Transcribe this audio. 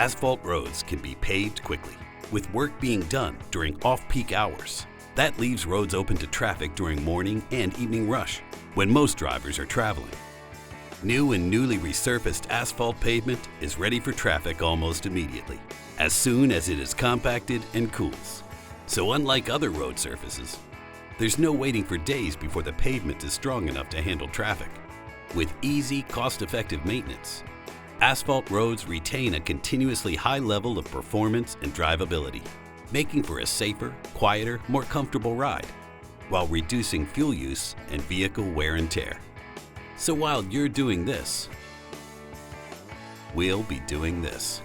Asphalt roads can be paved quickly, with work being done during off-peak hours. That leaves roads open to traffic during morning and evening rush, when most drivers are traveling. New and newly resurfaced asphalt pavement is ready for traffic almost immediately, as soon as it is compacted and cools. So unlike other road surfaces, there's no waiting for days before the pavement is strong enough to handle traffic. With easy, cost-effective maintenance, asphalt roads retain a continuously high level of performance and drivability, making for a safer, quieter, more comfortable ride, while reducing fuel use and vehicle wear and tear. So while you're doing this, we'll be doing this.